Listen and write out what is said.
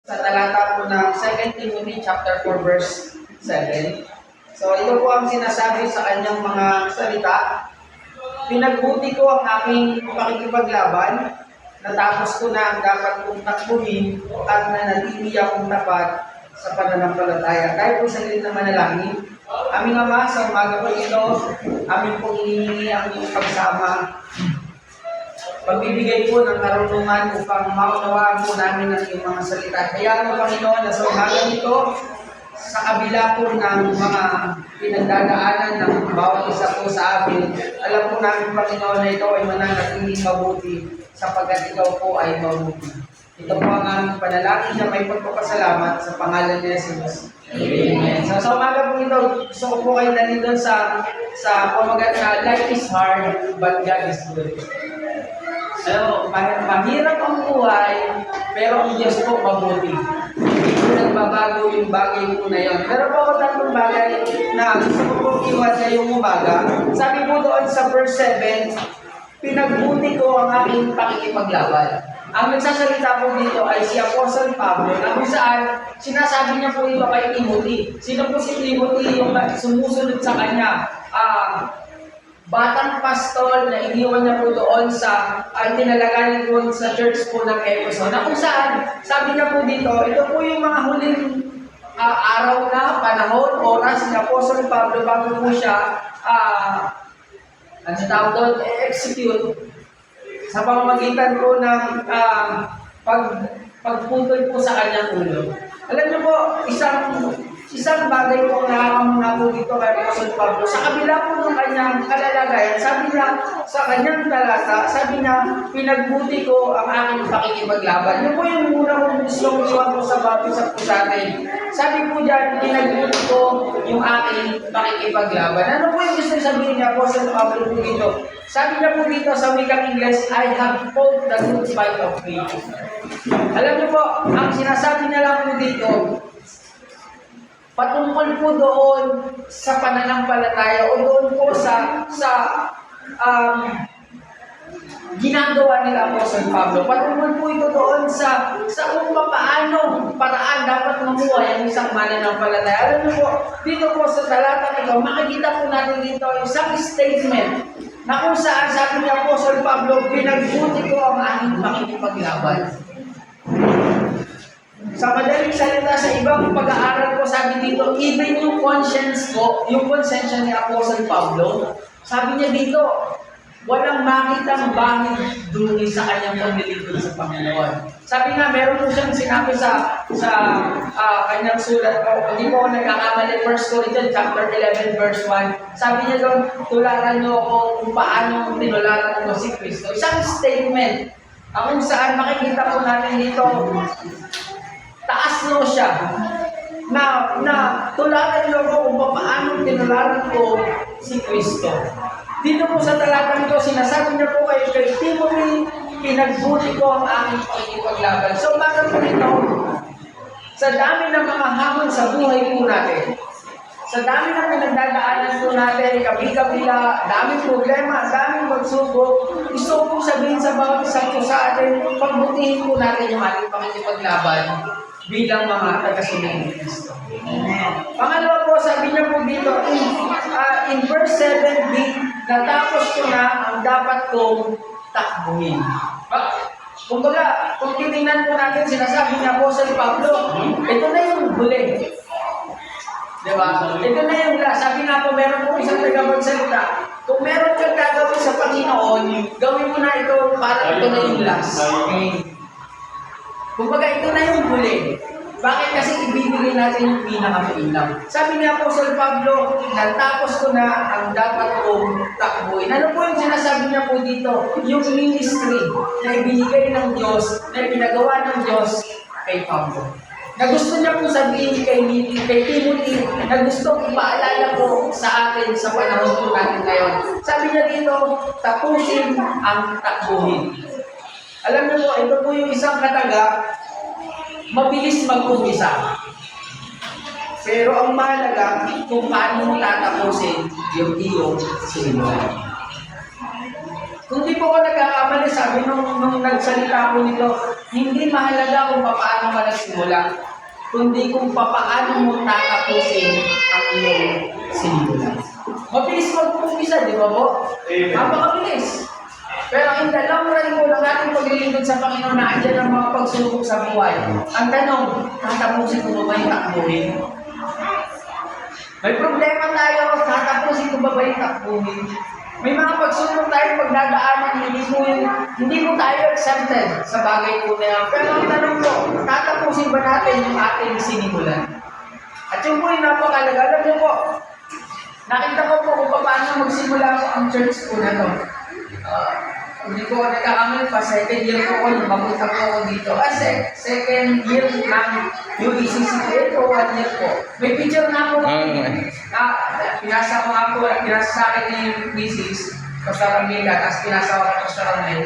Sa talata po ng 2 Timothy chapter 4 verse 7. So ito po ang sinasabi sa kanyang mga salita. Pinagbuti ko ang aking pakikipaglaban, natapos ko na ang dapat kong takbuhin at nanatili akong tapat sa pananampalataya. Kaya po sa na manalangin, aming Ama, sa umaga po ito, amin pong hinihingi ang iyong pagsama. Pagbibigay po ng karunungan upang maunawaan po namin ang iyong mga salita. Kaya mo, Panginoon, na sa umaga nito, sa kabila po ng mga pinagdadaanan ng bawat isa po sa amin, alam po namin, Panginoon, na ito ay mananatiling mabuti sapagkat ikaw po ay mabuti. Ito po ang aming panalangin na may pagpapasalamat sa pangalan ni Jesus. Amen. So, sa umaga po ito, gusto ko po kayo nandito sa pamagat na life is hard, but God is good. Alam mo, mahirap ang buhay, pero ang Diyos po mabuti. Hindi po nagbabago yung bagay po na yun. Pero po ako tatlong bagay na gusto ko po iwan sa yung umaga. Sabi po doon sa verse 7, pinagbuti ko ang aking pakikipaglaban. Ang nagsasalita po dito ay si Apostle Pablo, na kung saan sinasabi niya po ito kay Timothy. Sino po si Timothy yung sumusunod sa kanya? Batang pastol na iniwan niya po doon sa tinalagayan doon sa church po ng Ephesus. Na kung saan, sabi niya po dito, ito po yung mga huling araw na, panahon, oras ni Apostle Pablo bago po siya ano tawag doon, execute sa pamamagitan po ng pagputol po sa kanyang ulo. Alam niyo po, isang bagay po nakakamuna po dito kay Apostle Pablo. Sa kabila po ng kanyang kalalagayan, sabi niya sa kanyang talata, sabi niya, pinagbuti ko ang aking pakikipaglaban. Yun po yung muna kong gustong iwan po sa babi sa po sa atin. Sabi po dyan, pinagbuti ko yung aking pakikipaglaban. Ano po yung gusto sabihin niya Apostle Pablo po dito? Sabi niya po dito sa wikang Ingles, I have fought the good fight of faith. Alam niyo po, ang sinasabi niya lang po dito, patungkol po doon sa pananampalataya o doon po sa ginagawa nila Apostle Pablo. Patungkol po ito doon sa kung paano paraan dapat mamuhay ang isang mananampalataya. Alam niyo po, dito po sa talata nito, makikita po natin dito isang statement na kung saan sabi ni Apostle Pablo, pinagbuti ko ang aking pakikipaglaban. Sa madaling salita, sa ibang pag-aaral ko, sabi dito, even yung conscience ko, yung konsensya ni Apostle Pablo, sabi niya dito, walang makitang bahid duni sa kanyang paglilingkod sa Panginoon. Sabi nga, meron po siyang sinabi sa kanyang sulat ko, hindi ko nagkakamali, 1 Corinthians chapter 11 verse 1. Sabi niya doon, tularan niyo ako kung paano tinularan ko si Kristo. Isang statement, kung saan makikita po natin dito, taas no siya, na tularan niyo ako kung paano tinularan ko si Kristo. Dito po sa talata nito, sinasabi niya po kay Timothy, pinagbuti ko ang aking pakikipaglaban. So, bakit po ito? Sa dami ng mga hamon sa buhay po natin, sa dami ng pinagdadaanan po natin, kabi-kabila, daming problema, daming pagsubok, gusto ko sabihin sa bawat isang po sa atin, pagbutihin po natin yung ating pakikipaglaban bilang mga tagasunod ni Kristo. Pangalawa po, sabi niya po dito, in verse 7b, natapos ko na ang dapat kong takbuhin. Kumbaga, kung titingnan po natin, sinasabi niya po sa Pablo, ito na yung huli. Diba? Ito na yung last. Sabi nga po, meron po isang tagapagsalita, kung meron kang gagawin sa Panginoon, gawin mo na ito para ito na yung last. Okay? Kumbaga, ito na yung huli. Bakit? Kasi ibibigay natin yung pinakamainam. Sabi ni Apostle Pablo, natapos ko na ang dapat kong takbuhin. Ano po yung sinasabi niya po dito? Yung ministry na ibinigay ng Diyos, na pinagawa ng Diyos kay Pablo. Na gusto niya po sabihin kay Timothy, na gusto ipaalala po sa atin sa panahon po natin ngayon. Sabi niya dito, tapusin ang takbuhin. Alam niyo po, ito po yung isang kataga, mabilis mag-umpisa. Pero ang mahalaga kung paano mo tatapusin yung iyong sinubukan. Kung di po ko nagkakamali, sabi nung nagsalita ko nito, hindi mahalaga kung paano ka nagsimula, kundi kung paano mo tatapusin ang iyong sinimula. Mabilis mag-umpisa, di ba po? Napakabilis. Pero in the long run po ng ating paglilingkod sa Panginoon na andyan ang mga pagsubok sa buhay. Ang tanong, tatapusin ko ba yung takbuhin? May problema tayo, tatapusin ko ba yung takbuhin? May mga pagsubok tayo pagdadaanan, hindi po tayo exempted sa bagay po na yan. Pero ang tanong po, tatapusin ba natin yung ating sinimulan? At yung po yung napakalaga, alam niyo po, nakita ko po kung paano magsimula ko ang church po na to. Hindi ko nagkakamali pa, second year ko nung mapunta ko ako dito. Second year ng UECC ko ito, 1 year po. May picture na po. Pinasa ko nga po, pinasa sa akin ni Mrs. Pastor Ramila, tapos pinasa ko kay Pastor Ramil.